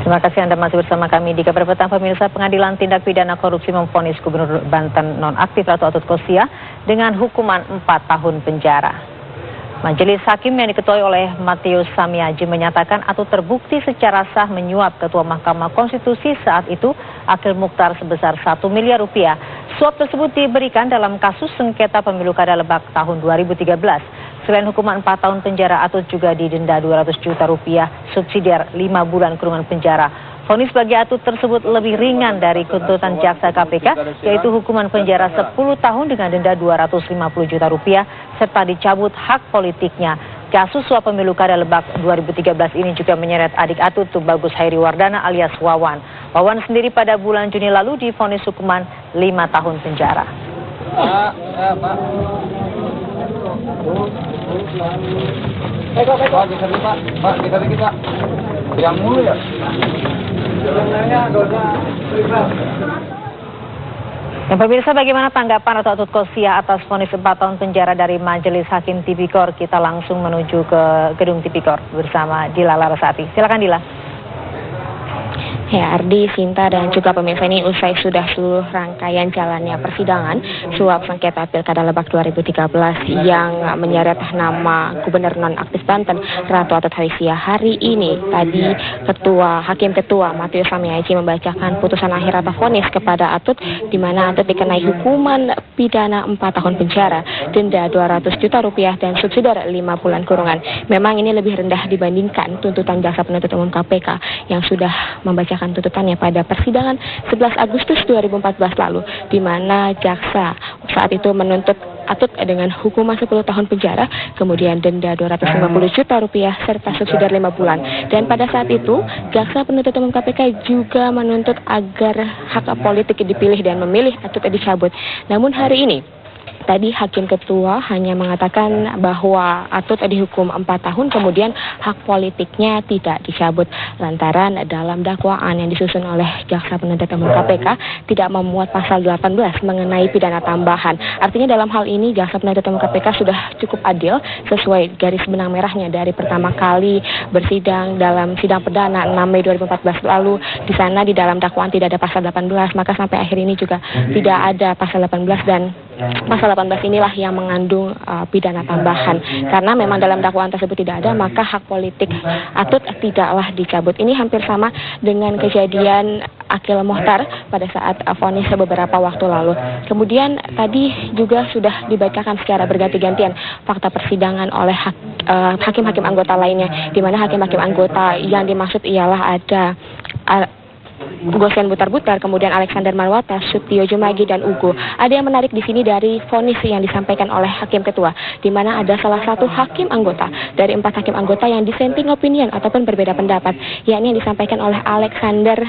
Terima kasih Anda masih bersama kami di Kabar Petang. Pemirsa, Pengadilan Tindak Pidana Korupsi memvonis Gubernur Banten nonaktif Ratu Atut Khosia dengan hukuman 4 tahun penjara. Majelis Hakim yang diketuai oleh Matius Samiaji menyatakan Atut terbukti secara sah menyuap Ketua Mahkamah Konstitusi saat itu Akil Mukhtar sebesar 1 miliar rupiah. Suap tersebut diberikan dalam kasus sengketa pemilu Kada Lebak tahun 2013. Selain hukuman 4 tahun penjara, Atut juga didenda 200 juta rupiah, subsidiar 5 bulan kurungan penjara. Vonis bagi Atut tersebut lebih ringan dari tuntutan jaksa KPK, yaitu hukuman penjara 10 tahun dengan denda 250 juta rupiah, serta dicabut hak politiknya. Kasus suap pemilu Kada Lebak 2013 ini juga menyeret adik Atut, Tubagus Hairi Wardana alias Wawan. Wawan sendiri pada bulan Juni lalu divonis hukuman 5 tahun penjara. Yang mulu ya. Dan pemirsa, bagaimana tanggapan Ratu Atut Khosia atas vonis 4 tahun penjara dari Majelis Hakim Tipikor? Kita langsung menuju ke gedung Tipikor bersama Dila Larasati. Silakan Dila. Ya, Ardi, Sinta, dan juga pemirsa, ini usai sudah seluruh rangkaian jalannya persidangan suap sengketa Pilkada Lebak 2013 yang menyeret nama Gubernur nonaktif Banten Ratu Atut Khosia. Hari ini tadi Hakim Ketua Matius Samiaji membacakan putusan akhir atau vonis kepada Atut, di mana Atut dikenai hukuman pidana 4 tahun penjara, denda 200 juta rupiah dan subsidiar 5 bulan kurungan. Memang ini lebih rendah dibandingkan tuntutan jaksa penuntut umum KPK yang sudah membacakan tuntutannya pada persidangan 11 Agustus 2014 lalu, di mana jaksa saat itu menuntut Atut dengan hukuman 10 tahun penjara, kemudian denda 250 juta rupiah serta subsidiar 5 bulan. Dan pada saat itu jaksa penuntut umum KPK juga menuntut agar hak politik dipilih dan memilih Atut dicabut. Namun hari ini tadi Hakim Ketua hanya mengatakan bahwa Atut dihukum 4 tahun, kemudian hak politiknya tidak dicabut lantaran dalam dakwaan yang disusun oleh jaksa penuntut umum KPK tidak memuat pasal 18 mengenai pidana tambahan. Artinya dalam hal ini jaksa penuntut umum KPK sudah cukup adil sesuai garis benang merahnya dari pertama kali bersidang dalam sidang perdana 6 Mei 2014 lalu. Di sana di dalam dakwaan tidak ada pasal 18, maka sampai akhir ini juga tidak ada pasal 18, dan pasal 18 inilah yang mengandung pidana tambahan. Karena memang dalam dakwaan tersebut tidak ada, maka hak politik Atut tidaklah dicabut. Ini hampir sama dengan kejadian Akil Mukhtar pada saat vonis beberapa waktu lalu. Kemudian tadi juga sudah dibacakan secara berganti-gantian fakta persidangan oleh hakim-hakim anggota lainnya, di mana hakim-hakim anggota yang dimaksud ialah ada Goshen Butar-Butar, kemudian Alexander Marwata, Sutio Jumagi, dan Ugo. Ada yang menarik di sini dari vonis yang disampaikan oleh Hakim Ketua, di mana ada salah satu hakim anggota dari 4 hakim anggota yang dissenting opinion ataupun berbeda pendapat, yakni yang disampaikan oleh Alexander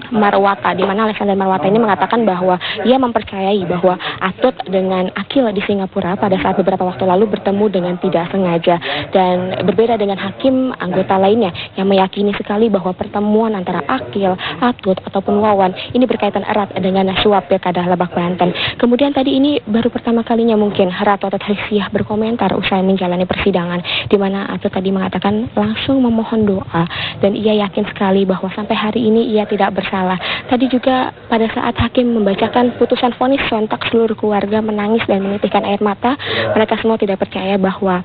Marwata, di mana Alexander Marwata ini mengatakan bahwa ia mempercayai bahwa Atut dengan Akil di Singapura pada saat beberapa waktu lalu bertemu dengan tidak sengaja, dan berbeda dengan hakim anggota lainnya yang meyakini sekali bahwa pertemuan antara Akil, Atut ataupun Wawan ini berkaitan erat dengan suap Pilkada Lebak Banten. Kemudian tadi ini baru pertama kalinya mungkin Ratu Atut Khosia berkomentar usai menjalani persidangan, di mana Atut tadi mengatakan langsung memohon doa dan ia yakin sekali bahwa sampai hari ini ia tidak bersalah. Tadi juga pada saat hakim membacakan putusan vonis, sontak seluruh keluarga menangis dan menitikkan air mata. Mereka semua tidak percaya bahwa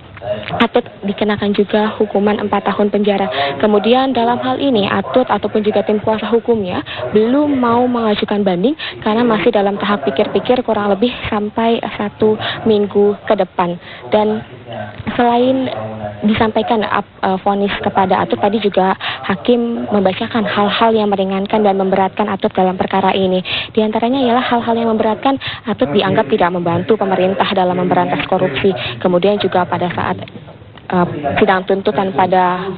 Atut dikenakan juga hukuman 4 tahun penjara. Kemudian dalam hal ini Atut ataupun juga tim kuasa hukumnya belum mau mengajukan banding karena masih dalam tahap pikir-pikir kurang lebih sampai 1 minggu ke depan. Dan selain disampaikan vonis kepada Atut, tadi juga hakim membacakan hal-hal yang meringankan dan memberatkan Atut dalam perkara ini. Di antaranya ialah hal-hal yang memberatkan Atut dianggap tidak membantu pemerintah dalam memberantas korupsi. Kemudian juga pada saat sidang tuntutan pada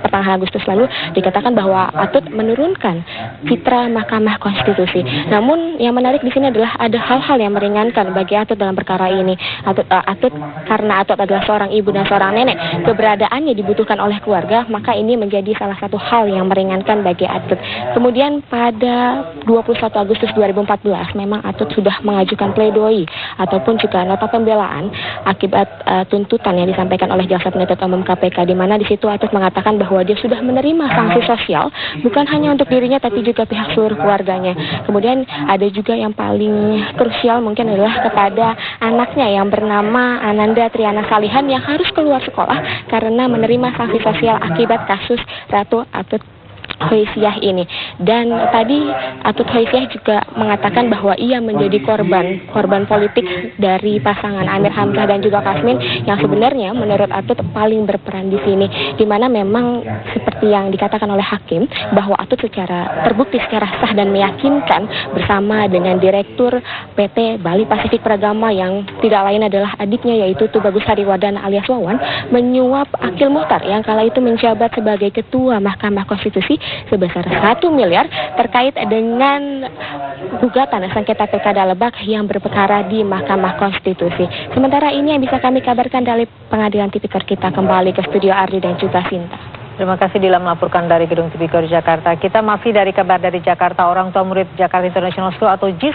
pertengahan Agustus lalu dikatakan bahwa Atut menurunkan citra Mahkamah Konstitusi. Namun yang menarik di sini adalah ada hal-hal yang meringankan bagi Atut dalam perkara ini. Atut karena Atut adalah seorang ibu dan seorang nenek, keberadaannya dibutuhkan oleh keluarga, maka ini menjadi salah satu hal yang meringankan bagi Atut. Kemudian pada 21 Agustus 2014 memang Atut sudah mengajukan pledoi ataupun juga nota pembelaan akibat tuntutan yang disampaikan oleh oleh Jaksa Penuntut Umum KPK, di mana di situ Atut mengatakan bahwa dia sudah menerima sanksi sosial bukan hanya untuk dirinya tapi juga pihak seluruh keluarganya. Kemudian ada juga yang paling krusial mungkin adalah kepada anaknya yang bernama Ananda Triana Salihan yang harus keluar sekolah karena menerima sanksi sosial akibat kasus Ratu Atut Hoisiah ini. Dan tadi Atut Hoisiah juga mengatakan bahwa ia menjadi korban politik dari pasangan Amir Hamzah dan juga Kasmin yang sebenarnya menurut Atut paling berperan di sini, di mana memang seperti yang dikatakan oleh hakim bahwa Atut terbukti secara sah dan meyakinkan bersama dengan Direktur PT Bali Pasifik Pragama yang tidak lain adalah adiknya yaitu Tubagus Hariwardana alias Wawan menyuap Akil Muhtar yang kala itu menjabat sebagai Ketua Mahkamah Konstitusi sebesar 1 miliar terkait dengan gugatan sengketa Pilkada Lebak yang berperkara di Mahkamah Konstitusi. Sementara ini yang bisa kami kabarkan dari Pengadilan Tipikor, kita kembali ke studio Ardi dan juga Sinta. Terima kasih Dila melaporkan dari Gedung Tipikor Jakarta. Kita masih dari kabar dari Jakarta, orang tua murid Jakarta International School atau JIS